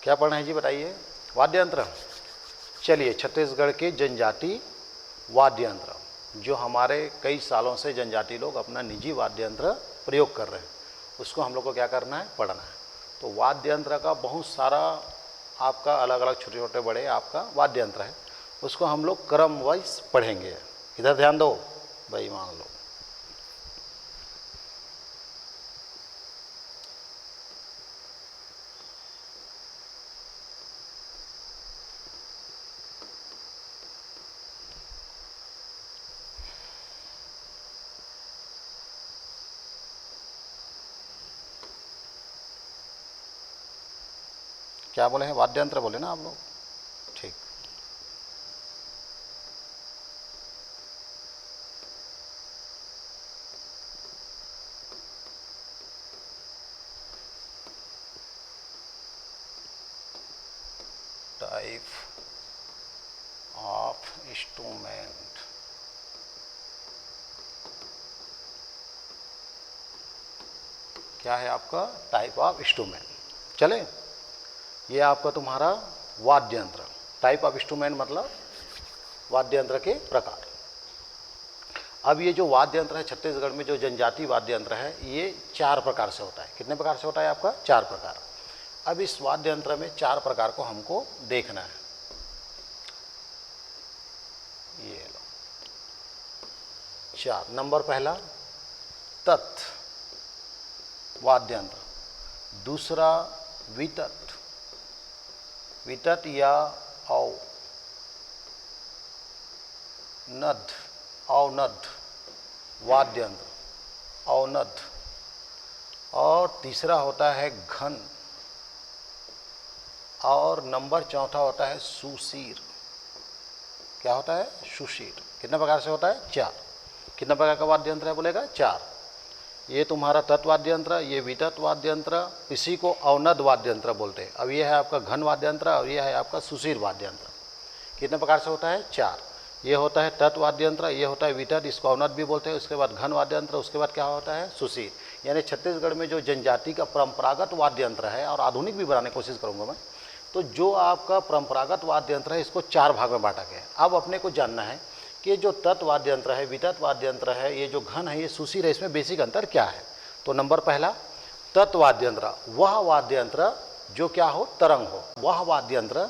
क्या पढ़ना है जी बताइए? वाद्य यंत्र। चलिए, छत्तीसगढ़ के जनजाति वाद्य यंत्र, जो हमारे कई सालों से जनजाति लोग अपना निजी वाद्य यंत्र प्रयोग कर रहे हैं, उसको हम लोग को क्या करना है? पढ़ना है। तो वाद्य यंत्र का बहुत सारा आपका अलग अलग छोटे छोटे बड़े आपका वाद्य यंत्र है, उसको हम लोग क्रम वाइज पढ़ेंगे। इधर ध्यान दो भाई, मान लो क्या बोले हैं? वाद्य यंत्र बोले ना आप लोग? ठीक। Type of instrument. क्या है आपका? Type of instrument. चले, ये आपका तुम्हारा वाद्य यंत्र। टाइप ऑफ इंस्ट्रूमेंट मतलब वाद्य यंत्र के प्रकार। अब ये जो वाद्य यंत्र है छत्तीसगढ़ में, जो जनजाति वाद्य यंत्र है, ये 4 प्रकार से होता है। कितने प्रकार से होता है आपका? 4 प्रकार। अब इस वाद्य यंत्र में 4 प्रकार को हमको देखना है। ये लो 4। नंबर पहला तत् वाद्य यंत्र, दूसरा वितत, वितत या औ नद, औनद वाद्य यंत्र, औनद। और तीसरा होता है घन, और नंबर चौथा होता है सुशीर। क्या होता है? सुशीर। कितने प्रकार से होता है? 4। कितने प्रकार का वाद्य यंत्र है बोलेगा? 4। ये तुम्हारा तत्वाद्य यंत्र, ये वितत वाद्य यंत्र, इसी को औनद वाद्य यंत्र बोलते हैं। अब ये है आपका घन वाद्य यंत्र, और ये है आपका सुशीर वाद्य यंत्र। कितने प्रकार से होता है? 4। ये होता है तत् वाद्य यंत्र, ये होता है वितत, इसको औनद भी बोलते हैं। उसके बाद घन वाद्य यंत्र, उसके बाद क्या होता है? सुशीर। यानी छत्तीसगढ़ में जो जनजाति का परंपरागत वाद्य यंत्र है, और आधुनिक भी बनाने की कोशिश करूँगा मैं, तो जो आपका परंपरागत वाद्य यंत्र है, इसको 4 भाग में बांटा गया है। अब अपने को जानना है कि जो तत् वाद्य यंत्र है, वितत वाद्य यंत्र है, ये जो घन है, ये सुशीर है, इसमें बेसिक अंतर क्या है? तो नंबर पहला, तत् वाद्य यंत्र वह वाद्य यंत्र जो क्या हो? तरंग हो। वह वाद्य यंत्र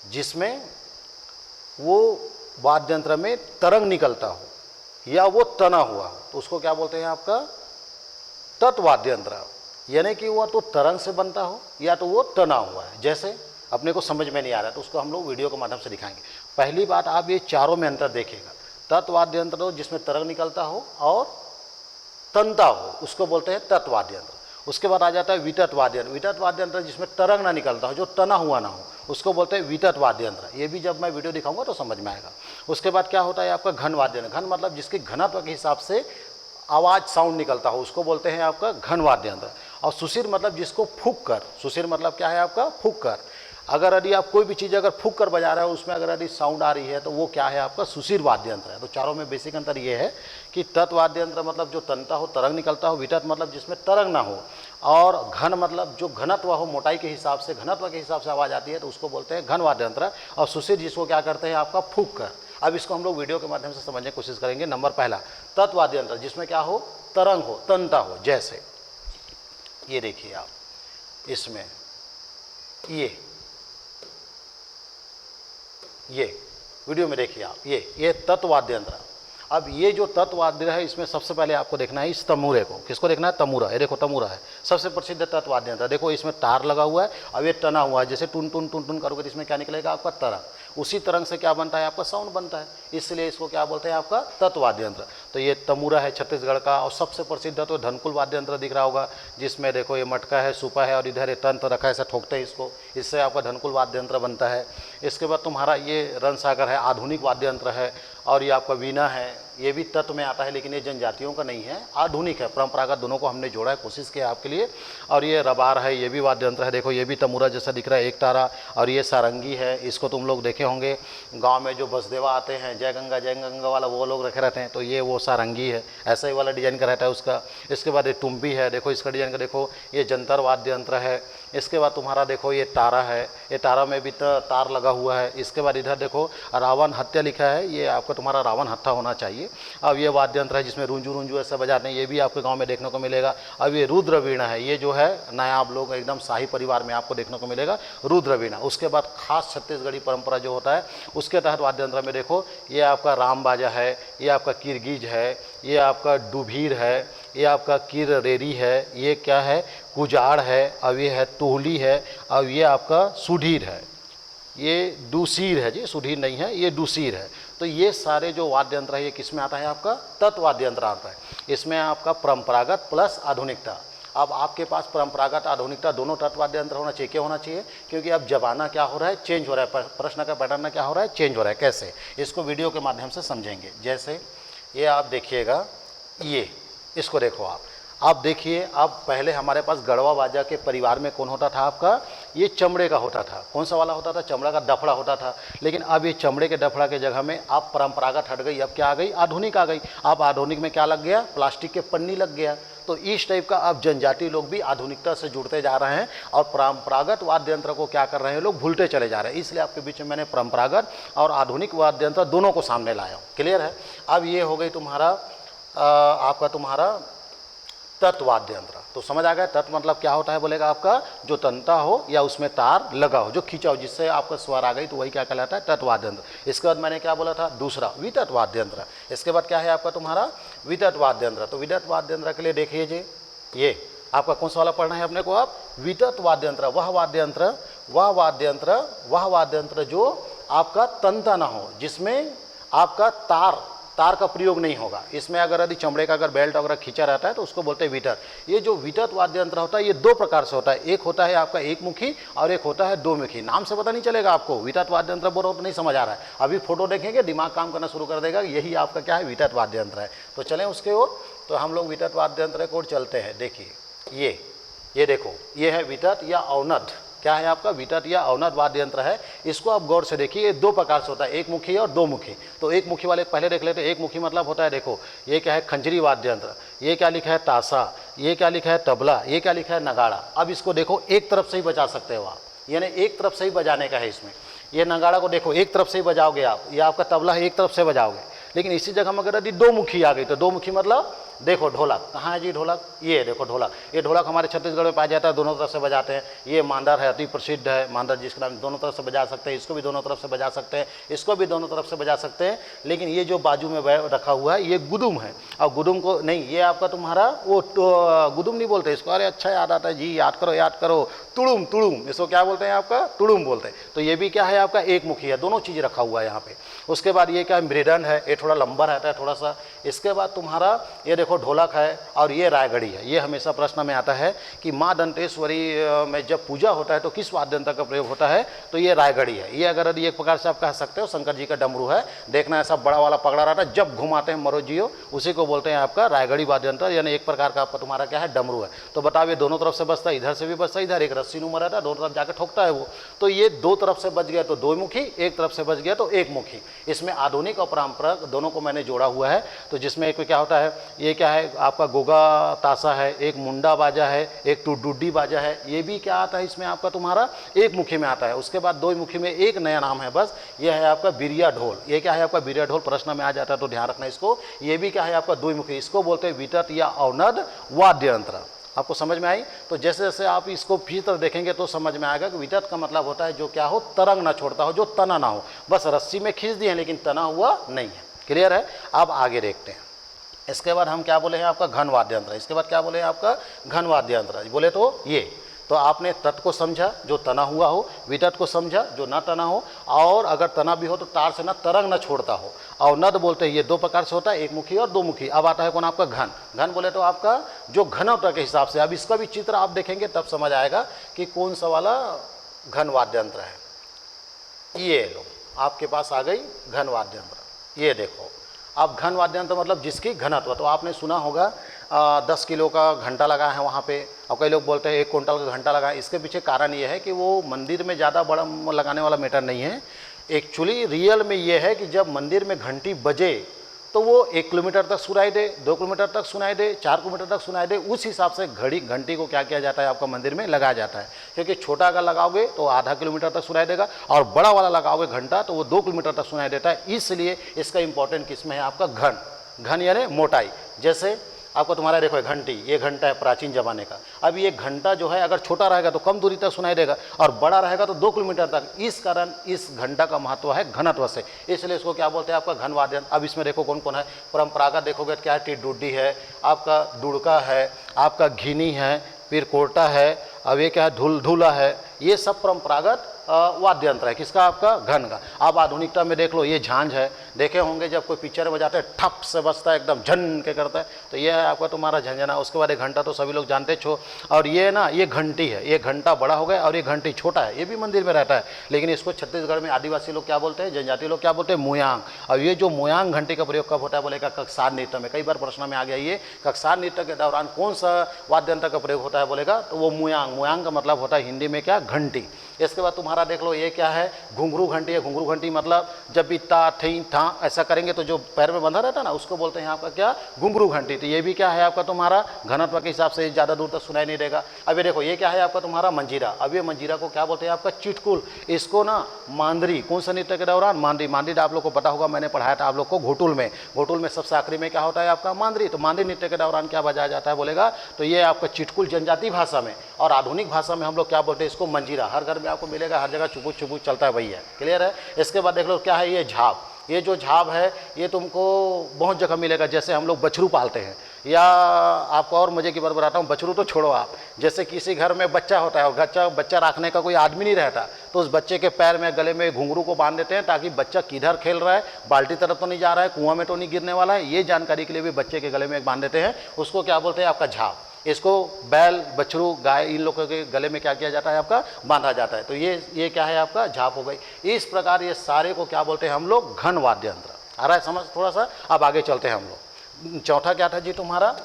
जिसमें वो वाद्य यंत्र में तरंग निकलता हो या वो तना हुआ हो, तो उसको क्या बोलते हैं? आपका तत् वाद्य यंत्र। यानी कि वह तो तरंग से बनता हो या तो वो तना हुआ है। जैसे अपने को समझ में नहीं आ रहा है तो उसको हम लोग वीडियो के माध्यम से दिखाएंगे। पहली बात, आप ये चारों में अंतर देखिएगा। तत् वाद्य यंत्र हो जिसमें तरंग निकलता हो और तनता हो, उसको बोलते हैं तत् वाद्य यंत्र। उसके बाद आ जाता है वितत वाद्य यंत्र। वितत वाद्य यंत्र जिसमें तरंग ना निकलता हो, जो तना हुआ ना हो, उसको बोलते हैं वितत वाद्य यंत्र। ये भी जब मैं वीडियो दिखाऊंगा तो समझ में आएगा। उसके बाद क्या होता है आपका घन वाद्य यंत्र। घन मतलब जिसके घनत्व के हिसाब से आवाज़ साउंड निकलता हो, उसको बोलते हैं आपका घन वाद्य यंत्र। और सुशीर मतलब जिसको फूंक कर, सुशीर मतलब क्या है आपका? फूंक कर। अगर यदि आप कोई भी चीज़ अगर फूंक कर बजा रहे हो, उसमें अगर यदि साउंड आ रही है, तो वो क्या है आपका? सुशीर वाद्य यंत्र है। तो चारों में बेसिक अंतर ये है कि तत् वाद्य यंत्र मतलब जो तनता हो, तरंग निकलता हो, वितत मतलब जिसमें तरंग ना हो, और घन मतलब जो घनत्व हो, मोटाई के हिसाब से, घनत्व के हिसाब से आवाज़ आती है, तो उसको बोलते हैं घन वाद्य यंत्र। और सुशीर जिसको क्या करते हैं? आपका फूंक कर। अब इसको हम लोग वीडियो के माध्यम से समझने की कोशिश करेंगे। नंबर पहला, तत् वाद्य यंत्र जिसमें क्या हो? तरंग हो, तनता हो। जैसे ये देखिए आप, इसमें ये वीडियो में देखिए आप, ये तत् वाद्य यंत्र। अब ये जो तत् वाद्य है, इसमें सबसे पहले आपको देखना है इस तमूरे को। किसको देखना है? तमूरा। ये देखो तमूरा है सबसे प्रसिद्ध तत् वाद्य यंत्र। देखो इसमें तार लगा हुआ है, अब ये तना हुआ है। जैसे टुन टुन टुन टुन करोगे तो इसमें क्या निकलेगा? आपका तरंग। उसी तरंग से क्या बनता है? आपका साउंड बनता है। इसलिए इसको क्या बोलते हैं? आपका तत् वाद्य यंत्र। तो ये तमूरा है छत्तीसगढ़ का। और सबसे प्रसिद्ध तो धनकुल वाद्य यंत्र दिख रहा होगा, जिसमें देखो ये मटका है, सुपा है, और इधर ये तंत्र रखा है, ऐसा ठोकते हैं इसको, इससे आपका धनकुल वाद्य यंत्र बनता है। इसके बाद तुम्हारा ये रणसागर है, आधुनिक वाद्य यंत्र है। और ये आपका वीणा है, ये भी तत्व में आता है, लेकिन ये जनजातियों का नहीं है, आधुनिक है। परंपरागत दोनों को हमने जोड़ा है, कोशिश किया आपके लिए। और ये रबार है, ये भी वाद्य यंत्र है। देखो ये भी तमूरा जैसा दिख रहा है, एक तारा। और ये सारंगी है, इसको तुम लोग देखे होंगे गांव में जो बसदेवा आते हैं, जय गंगा वाला, वो लोग रखे रहते हैं, तो ये वो सारंगी है, ऐसा ही वाला डिजाइन का रहता है उसका। इसके बाद ये तुम्बी है, देखो इसका डिजाइन का, देखो ये जंतर वाद्य यंत्र है। इसके बाद तुम्हारा देखो ये तारा है, ये तारा में भी तार लगा हुआ है। इसके बाद इधर देखो रावण हत्या लिखा है, ये आपका तुम्हारा रावण हत्था होना चाहिए। अब ये वाद्य यंत्र है जिसमें रुंजू रुंजू ऐसे बजाते हैं, ये भी आपके गाँव में देखने को मिलेगा। अब ये रुद्र वीणा है, ये जो है नया आप लोग एकदम शाही परिवार में आपको देखने को मिलेगा रुद्र वीणा। उसके बाद खास छत्तीसगढ़ी परंपरा जो होता है उसके तहत वाद्य यंत्र में देखो ये आपका राम बाजा है, ये आपका किरगीज है, ये आपका डुभीर है, ये आपका किररेरी है, ये क्या है कुजाड़ है, अब ये है तोहली है, अब ये आपका सुधीर है, ये डूसीर है जी, सुधीर नहीं है, ये डूसीर है। तो ये सारे जो वाद्य यंत्र है ये किस में आता है आपका तत्व वाद्य यंत्र आता है। इसमें आपका परंपरागत प्लस आधुनिकता। अब आपके पास परंपरागत आधुनिकता दोनों तत्व वाद्य यंत्र होना चाहिए। क्यों होना चाहिए? क्योंकि अब जमाना क्या हो रहा है, चेंज हो रहा है, प्रश्न का पैटर्न क्या हो रहा है, चेंज हो रहा है। कैसे, इसको वीडियो के माध्यम से समझेंगे। जैसे ये आप देखिएगा, ये इसको देखो आप देखिए। अब पहले हमारे पास गढ़वा बाजा के परिवार में कौन होता था आपका, ये चमड़े का होता था। कौन सा वाला होता था? चमड़ा का डफड़ा होता था। लेकिन अब ये चमड़े के डफड़ा के जगह में अब परंपरागत हट गई, अब क्या आ गई, आधुनिक आ गई। अब आधुनिक में क्या लग गया, प्लास्टिक के पन्नी लग गया। तो इस टाइप का अब जनजाति लोग भी आधुनिकता से जुड़ते जा रहे हैं और परंपरागत वाद्य यंत्र को क्या कर रहे हैं, लोग भूलते चले जा रहे हैं। इसलिए आपके बीच में मैंने परंपरागत और आधुनिक वाद्य यंत्र दोनों को सामने लाया हूँ। क्लियर है? अब ये हो गई तुम्हारा आपका तुम्हारा तत्व वाद्य यंत्र। तो समझ आ गया तत्व मतलब क्या होता है, बोलेगा आपका जो तंता हो या उसमें तार लगा हो, जो खींचा हो, जिससे आपका स्वर आ गई, तो वही क्या कहलाता है, तत्व वाद्य यंत्र। इसके बाद मैंने क्या बोला था, दूसरा वितत वाद्य यंत्र। इसके बाद क्या है आपका तुम्हारा वितत वाद्य यंत्र। तो वितत वाद्य यंत्र के लिए देखिए जी, ये आपका कौन सा वाला पढ़ना है अपने को, आप वितत वाद्य यंत्र। वह वाद्य यंत्र जो आपका तंता ना हो, जिसमें आपका तार का प्रयोग नहीं होगा। इसमें अगर यदि चमड़े का अगर बेल्ट वगैरह खींचा रहता है तो उसको बोलते हैं वितर। ये जो वितत वाद्य यंत्र होता है ये दो प्रकार से होता है, एक होता है आपका एक मुखी और एक होता है दो मुखी। नाम से पता नहीं चलेगा आपको, वितत वाद्य यंत्र बोलो तो नहीं समझ आ रहा है। अभी फोटो देखेंगे दिमाग काम करना शुरू कर देगा, यही आपका क्या है, वितत वाद्य यंत्र है। तो चलें उसके ओर। तो हम लोग वितत वाद्य यंत्र की ओर चलते हैं। देखिए ये देखो, ये है वितत या अवनद। क्या है आपका, वितत या अवनद वाद्य यंत्र है। इसको आप गौर से देखिए, ये दो प्रकार से होता है, एक मुखी और दो मुखी। तो एक मुखी वाले पहले देख लेते हैं। एक मुखी मतलब होता है, देखो ये क्या है, खंजरी वाद्य यंत्र, ये क्या लिखा है, ताशा, ये क्या लिखा है, तबला, ये क्या लिखा है, नगाड़ा। अब इसको देखो एक तरफ से ही बजा सकते हो आप, यानी एक तरफ से ही बजाने का है इसमें। ये नगाड़ा को देखो एक तरफ से ही बजाओगे आप, ये आपका तबला है एक तरफ से बजाओगे। लेकिन इसी जगह में अगर यदि दो मुखी आ गई, तो दो मुखी मतलब देखो ढोलक, कहाँ है जी ढोलक, ये देखो ढोलक। ये ढोलक हमारे छत्तीसगढ़ में पाया जाता है, दोनों तरफ से बजाते हैं। ये मांदर है, अति प्रसिद्ध है मांदर, जिसके नाम दोनों तरफ से बजा सकते हैं। इसको भी दोनों तरफ से बजा सकते हैं, इसको भी दोनों तरफ से बजा सकते हैं। लेकिन ये जो बाजू में रखा हुआ है ये गुदुम है। और गुदुम को नहीं, ये आपका तुम्हारा वो गुदुम नहीं बोलते इसको, अरे अच्छा याद आता है जी, याद करो, तुड़ुम, इसको क्या बोलते हैं आपका, तुड़ुम बोलते हैं। तो ये भी क्या है आपका एक मुखी है, दोनों चीज़ रखा हुआ है यहाँ पे। उसके बाद ये क्या है, मृदंड है, ये थोड़ा लंबा रहता है थोड़ा सा। इसके बाद तुम्हारा ये देखो ढोलक है और ये रायगढ़ी है। ये हमेशा प्रश्न में आता है कि माँ दंतेश्वरी में जब पूजा होता है तो किस वाद्य यंत्र का प्रयोग होता है, तो ये रायगढ़ी है। ये अगर यदि एक प्रकार से आप कह सकते हो शंकर जी का डमरू है, देखना ऐसा बड़ा वाला पकड़ा रहता है, जब घुमाते हैं मरोजियो, उसी को बोलते हैं आपका रायगढ़ी वाद्य यंत्र, यानी एक प्रकार का आपका तुम्हारा क्या है, डमरू है। तो बताओ ये दोनों तरफ से बजता है, इधर से भी बजता है, इधर एक रस्सी नुमा रहता है, दोनों तरफ जाकर ठोकता है वो। तो ये दो तरफ से बज गया तो दो मुखी, एक तरफ से बज गया तो एक मुखी। इसमें आधुनिक और पारंपरिक दोनों को मैंने जोड़ा हुआ है। तो जिसमें एक क्या होता है, ये क्या है आपका गोगा ताशा है, एक मुंडा बाजा है, एक टुडुड्डी बाजा है। ये भी क्या आता है इसमें आपका तुम्हारा एक मुखी में आता है। उसके बाद दो मुखी में एक नया नाम है बस, ये है आपका बिरिया ढोल। ये क्या है आपका बिरिया ढोल, प्रश्न में आ जाता है तो ध्यान रखना इसको। ये भी क्या है आपका दो मुखी, इसको बोलते हैं वितत या अवनद वाद्य यंत्र। आपको समझ में आई? तो जैसे जैसे आप इसको भीतर देखेंगे तो समझ में आएगा कि वितत का मतलब होता है जो क्या हो, तरंग ना छोड़ता हो, जो तना ना हो, बस रस्सी में खींच दिए लेकिन तना हुआ नहीं है। क्लियर है? अब आगे देखते हैं। इसके बाद हम क्या बोले हैं आपका घन वाद्य यंत्र। इसके बाद क्या बोले हैं आपका घन वाद्य यंत्र। बोले तो ये, तो आपने तत् को समझा जो तना हुआ हो, वितत को समझा जो ना तना हो, और अगर तना भी हो तो तार से ना तरंग ना छोड़ता हो। और नद बोलते हैं ये दो प्रकार से होता है, एक मुखी और दो मुखी। अब आता है कौन आपका घन। घन बोले तो आपका जो घनत्व के हिसाब से, अब इसका भी चित्र आप देखेंगे तब समझ आएगा कि कौन सा वाला घन वाद्य यंत्र है। ये लो आपके पास आ गई घन वाद्य यंत्र। ये देखो, अब घन वाद्य यंत्र मतलब जिसकी घनत्व, तो आपने सुना होगा 10 किलो का घंटा लगा है वहाँ पे, और कई लोग बोलते हैं 1 क्विंटल का घंटा लगा है। इसके पीछे कारण ये है कि वो मंदिर में ज़्यादा बड़ा लगाने वाला मैटर नहीं है। एक्चुअली रियल में ये है कि जब मंदिर में घंटी बजे तो वो 1 किलोमीटर तक सुनाई दे, 2 किलोमीटर तक सुनाई दे, 4 किलोमीटर तक सुनाई दे, उस हिसाब से घंटी को क्या किया जाता है आपका मंदिर में लगाया जाता है। क्योंकि छोटा अगर लगाओगे तो आधा किलोमीटर तक सुनाई देगा, और बड़ा वाला लगाओगे घंटा तो वो 2 किलोमीटर तक सुनाई देता है। इसलिए इसका इंपॉर्टेंट किसमें है आपका घन यानी मोटाई। जैसे आपको तुम्हारा देखो घंटी, ये घंटा है प्राचीन जमाने का। अब ये घंटा जो है अगर छोटा रहेगा तो कम दूरी तक सुनाई देगा, और बड़ा रहेगा तो 2 किलोमीटर तक। इस कारण इस घंटा का महत्व है घनत्व से, इसलिए इसको क्या बोलते हैं आपका घन वाद्य यंत्र। अब इसमें देखो कौन कौन है परंपरागत, देखोगे क्या है, टिड्डुड्डी है, आपका दुड़का है, आपका घिनी है, फिर कोर्टा है, अब ये क्या है, धूला है। ये सब परंपरागत वाद्य यंत्र है, किसका, आपका घन का। आप आधुनिकता में देख लो, ये झांझ है, देखे होंगे जब कोई पिक्चर में जाते हैं ठप से बजता है, एकदम झन के करता है, तो ये है आपका तुम्हारा झंझना। उसके बाद एक घंटा तो सभी लोग जानते छो। और ये ना, ये घंटी है, ये घंटा बड़ा हो गया और ये घंटी छोटा है, ये भी मंदिर में रहता है, लेकिन इसको छत्तीसगढ़ में आदिवासी लोग क्या बोलते हैं, जनजाति लोग क्या बोलते हैं, मुयांग। और ये जो मुयांग घंटी का प्रयोग कब होता है बोलेगा, ककसार नृत्य में। कई बार प्रश्न में आ गया ये, ककसार नृत्य के दौरान कौन सा वाद्य यंत्र का प्रयोग होता है बोलेगा, तो वो मुयांग का मतलब होता है हिंदी में क्या, घंटी। इसके बाद तुम्हारा देख लो, ये क्या है, घुंघरू घंटी है। घुंघरू घंटी मतलब जब भी ता थी था ऐसा करेंगे तो जो पैर में बंधा रहता है ना, उसको बोलते हैं आपका क्या, घुंघरू घंटी। तो ये भी क्या है आपका तुम्हारा घनत्व के हिसाब से ज़्यादा दूर तक सुनाई नहीं देगा। अब ये देखो, ये क्या है आपका तुम्हारा मंजीरा। अब ये मंजीरा को क्या बोलते हैं आपका, चिटकुल। इसको ना मांदरी, कौन सा नृत्य के दौरान, मांदरी आप लोग को पता होगा, मैंने पढ़ाया था आप लोग को घोटुल में सबसे आखिरी में क्या होता है आपका, मांदरी। तो मांदरी नृत्य के दौरान क्या बजाया जाता है बोलेगा, तो ये आपका चिटकुल जनजाति भाषा में, और आधुनिक भाषा में हम लोग क्या बोलते हैं इसको, मंजीरा। हर घर में आपको मिलेगा, हर जगह चुबुक चुबुक चलता है भैया, क्लियर है। इसके बाद देख लो क्या है, ये झाप। ये जो झाप है ये तुमको बहुत जगह मिलेगा, जैसे हम लोग बछरू पालते हैं, या आपको और मजे की बात बताता हूँ, बछरू तो छोड़ो आप, जैसे किसी घर में बच्चा होता है और बच्चा रखने का कोई आदमी नहीं रहता, तो उस बच्चे के पैर में गले में घुंघरू को बांध देते हैं, ताकि बच्चा किधर खेल रहा है, बाल्टी तरफ तो नहीं जा रहा है, कुआं में तो नहीं गिरने वाला है, ये जानकारी के लिए भी बच्चे के गले में बांध देते हैं। उसको क्या बोलते हैं आपका, झाप। इसको बैल, बछरू, गाय, इन लोगों के गले में क्या किया जाता है आपका, बांधा जाता है। तो ये क्या है आपका, झाप हो गई। इस प्रकार ये सारे को क्या बोलते हैं हम लोग, घन वाद्य यंत्र। आ रहा है समझ थोड़ा सा। अब आगे चलते हैं हम लोग। चौथा क्या था जी तुम्हारा,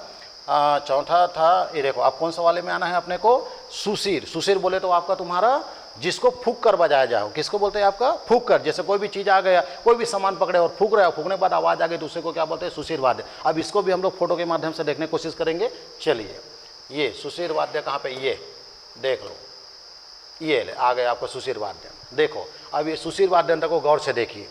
चौथा था, ये देखो आप कौन सा वाले में आना है अपने को, सुशीर। सुशीर बोले तो आपका तुम्हारा जिसको फूक कर बजाया जाए, किसको बोलते हैं आपका, फूक कर। जैसे कोई भी चीज़ आ गया, कोई भी सामान पकड़े और फूक रहे, फूकने के बाद आवाज़ आ गई, दूसरे को क्या बोलते हैं, सुशीर वाद्य। अब इसको भी हम लोग फोटो के माध्यम से देखने की कोशिश करेंगे। चलिए, ये सुशीर वाद्य कहाँ पे, ये देख लो, ये ले आ गए आपको सुशीर वाद्य। देखो अब ये सुशीर वाद्य यंत्र को गौर से देखिए।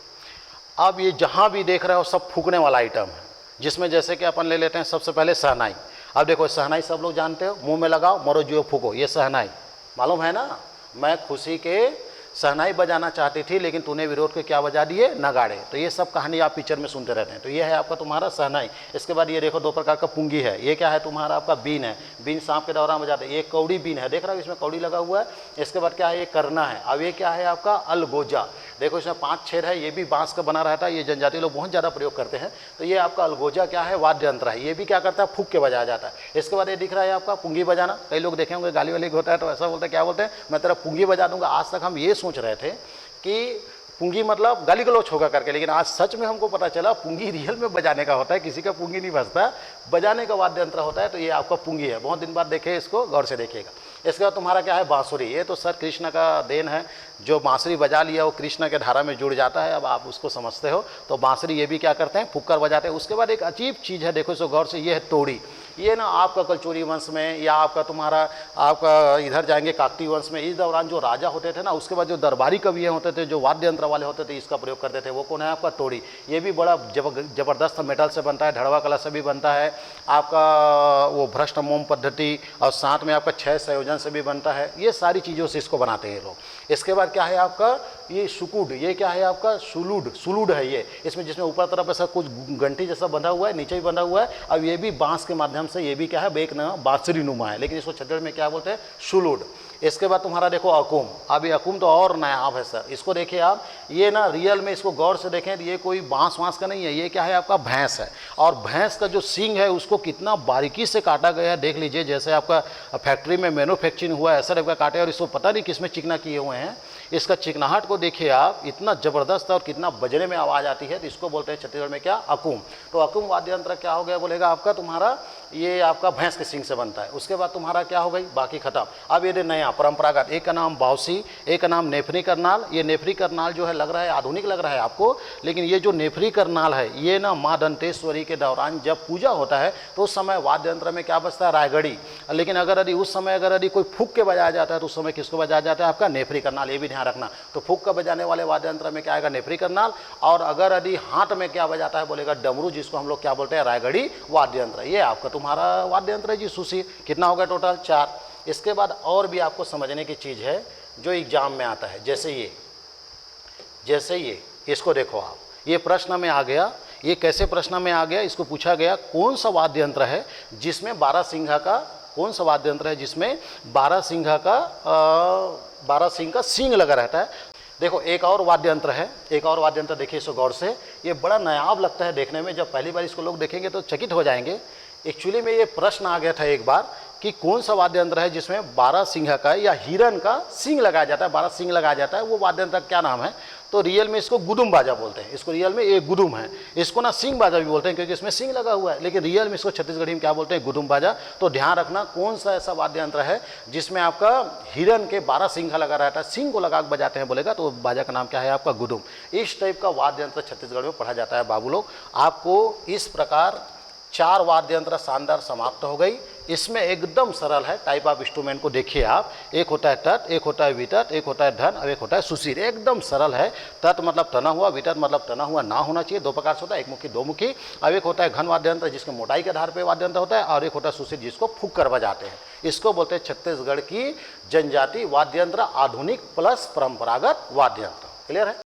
अब ये जहाँ भी देख रहे हो सब फूकने वाला आइटम है, जिसमें जैसे कि अपन ले लेते हैं सबसे पहले शहनाई। अब देखो शहनाई सब लोग जानते हो, मुंह में लगाओ, मरो जियो फूको, ये शहनाई मालूम है ना। मैं खुशी के शहनाई बजाना चाहती थी, लेकिन तूने विरोध के क्या बजा दिए, नगाड़े। तो ये सब कहानी आप पिक्चर में सुनते रहते हैं। तो ये है आपका तुम्हारा शहनाई। इसके बाद ये देखो 2 प्रकार का पुंगी है। ये क्या है तुम्हारा आपका, बीन है। बीन सांप के दौरान बजाते हैं। ये कौड़ी बीन है, देख रहा हो इसमें कौड़ी लगा हुआ है। इसके बाद क्या है, ये करना है। अब ये क्या है आपका, अलगोजा। देखो इसमें 5 छेद है, ये भी बांस का बना रहता है, ये जनजाति लोग बहुत ज़्यादा प्रयोग करते हैं। तो ये आपका अलगोजा क्या है, वाद्य यंत्र है। ये भी क्या करता है, फूक के बजाया जाता है। इसके बाद ये दिख रहा है आपका पुंगी बजाना। कई लोग देखे होंगे गाली वाली होता है तो ऐसा बोलते हैं, क्या बोलते हैं, मैं तेरा पुंगी बजा दूंगा। आज तक हम ये सोच रहे थे कि पुंगी मतलब गाली गलौच होगा करके, लेकिन आज सच में हमको पता चला पुंगी रियल में बजाने का होता है। किसी का पुंगी नहीं बजता, बजाने का वाद्य यंत्र होता है। तो ये आपका पुंगी है। बहुत दिन बाद देखे इसको, गौर से देखिएगा। इसके बाद तुम्हारा क्या है, बांसुरी। ये तो सर कृष्ण का देन है, जो बांसुरी बजा लिया वो कृष्ण के धारा में जुड़ जाता है। अब आप उसको समझते हो। तो बांसुरी ये भी क्या करते हैं, फुक्कर बजाते हैं। उसके बाद एक अजीब चीज़ है, देखो इसको गौर से, ये है तोड़ी। ये ना आपका कलचुरी वंश में, या आपका तुम्हारा आपका इधर जाएंगे काकती वंश में, इस दौरान जो राजा होते थे ना, उसके बाद जो दरबारी कवि होते थे, जो वाद्य यंत्र वाले होते थे, इसका प्रयोग करते थे। वो कौन है आपका, तोड़ी। ये भी बड़ा जबरदस्त मेटल से बनता है, ढड़वा कला से भी बनता है, आपका वो भ्रष्ट मोम पद्धति, और साथ में आपका 6 संयोजन से भी बनता है। ये सारी चीज़ों से इसको बनाते हैं लोग। इसके बाद क्या है आपका, ये सुकुड। ये क्या है आपका, सुलूड है ये। इसमें जिसमें ऊपर तरफ ऐसा कुछ घंटी जैसा बंधा हुआ है, नीचे भी बंधा हुआ है। अब ये भी बांस के माध्यम से, ये भी क्या है, एक ना बांसुरी नुमा है, लेकिन इसको छत्तीसगढ़ में क्या बोलते हैं, सुलूड। इसके बाद तुम्हारा देखो अकुम। अब ये अकुम तो और नायाब है सर, इसको देखिए आप। ये ना रियल में इसको गौर से देखें, ये कोई बांस वांस का नहीं है। ये क्या है आपका, भैंस है। और भैंस का जो सींग है उसको कितना बारीकी से काटा गया है, देख लीजिए। जैसे आपका फैक्ट्री में मैन्युफैक्चरिंग हुआ है, ऐसा टाइप का काटे, और इसको पता नहीं किसमें चिकना किए हुए हैं। इसका चिकनाहट को देखिए आप, इतना ज़बरदस्त और कितना बजने में आवाज़ आती है। तो इसको बोलते हैं छत्तीसगढ़ में क्या, अकुम। तो अकुम वाद्य यंत्र क्या हो गया बोलेगा आपका तुम्हारा, ये आपका भैंस के सींग से बनता है। उसके बाद तुम्हारा क्या हो गई, बाकी खत्म। अब ये नया परंपरागत, एक का नाम बाउसी, एक का नाम नेफरी करनाल। ये नेफरी करनाल जो है लग रहा है आधुनिक लग रहा है आपको, लेकिन ये जो नेफरी करनाल है ये ना माँ दंतेश्वरी के दौरान जब पूजा होता है तो उस समय वाद्य यंत्र में क्या बजता है, रायगढ़ी। लेकिन अगर यदि उस समय अगर यदि कोई फूक के बजाया जाता है तो उस समय किसको बजाया जाता है, आपका नेफरी करनाल। ये भी ध्यान रखना। तो फूक का बजाने वाले वाद्य यंत्र में क्या आएगा, नेफरी करनाल। और अगर यदि हाथ में क्या बजाता है बोलेगा डमरू, जिसको हम लोग क्या बोलते हैं, रायगढ़ी वाद्य यंत्र। ये आपका तुम्हारा वाद्य यंत्र है जी सुशीर। कितना हो गया टोटल, 4। इसके बाद और भी आपको समझने की चीज़ है जो एग्जाम में आता है, जैसे ये इसको देखो आप, ये प्रश्न में आ गया। ये कैसे प्रश्न में आ गया, इसको पूछा गया कौन सा वाद्य यंत्र है जिसमें 12 सिंघा का, कौन सा वाद्य यंत्र है जिसमें 12 सिंह का सींग लगा रहता है। देखो एक और वाद्य यंत्र है, एक और वाद्य यंत्र देखिए इसको गौर से। ये बड़ा नायाब लगता है देखने में, जब पहली बार इसको लोग देखेंगे तो चकित हो जाएंगे। एक्चुअली में ये प्रश्न आ गया था एक बार कि कौन सा वाद्य यंत्र है जिसमें 12 सिंह का या हिरन का सींग लगाया जाता है, 12 सिंग लगाया जाता है, वो वाद्य यंत्र क्या नाम है। तो रियल में इसको गुदुम बाजा बोलते हैं। इसको रियल में ये गुदुम है, इसको ना सिंग बाजा भी बोलते हैं क्योंकि इसमें सिंग लगा हुआ है, लेकिन रियल में इसको छत्तीसगढ़ी में क्या बोलते हैं, गुदुम बाजा। तो ध्यान रखना कौन सा ऐसा वाद्य यंत्र है जिसमें आपका हिरन के 12 सिंघा लगा रहता है, सिंग को लगा के बजाते हैं बोलेगा, तो बाजा का नाम क्या है आपका, गुदुम। इस टाइप का वाद्य यंत्र छत्तीसगढ़ में पढ़ा जाता है बाबू लोग। आपको इस प्रकार 4 वाद्य यंत्र शानदार समाप्त हो गई। इसमें एकदम सरल है, टाइप ऑफ इंस्ट्रूमेंट को देखिए आप। एक होता है तट, एक होता है वितट, एक होता है धन और एक होता है सुशीर। एकदम सरल है। तट मतलब तना हुआ, वितट मतलब तना हुआ ना होना चाहिए। 2 प्रकार से होता है, एक मुखी 2 मुखी। अब एक होता है घन वाद्य यंत्र जिसके मोटाई के आधार पर वाद्य यंत्र होता है, और एक होता है सुशीर जिसको फूंक कर बजाते हैं। इसको बोलते हैं छत्तीसगढ़ की जनजाति वाद्य यंत्र, आधुनिक प्लस परंपरागत वाद्य यंत्र। क्लियर है।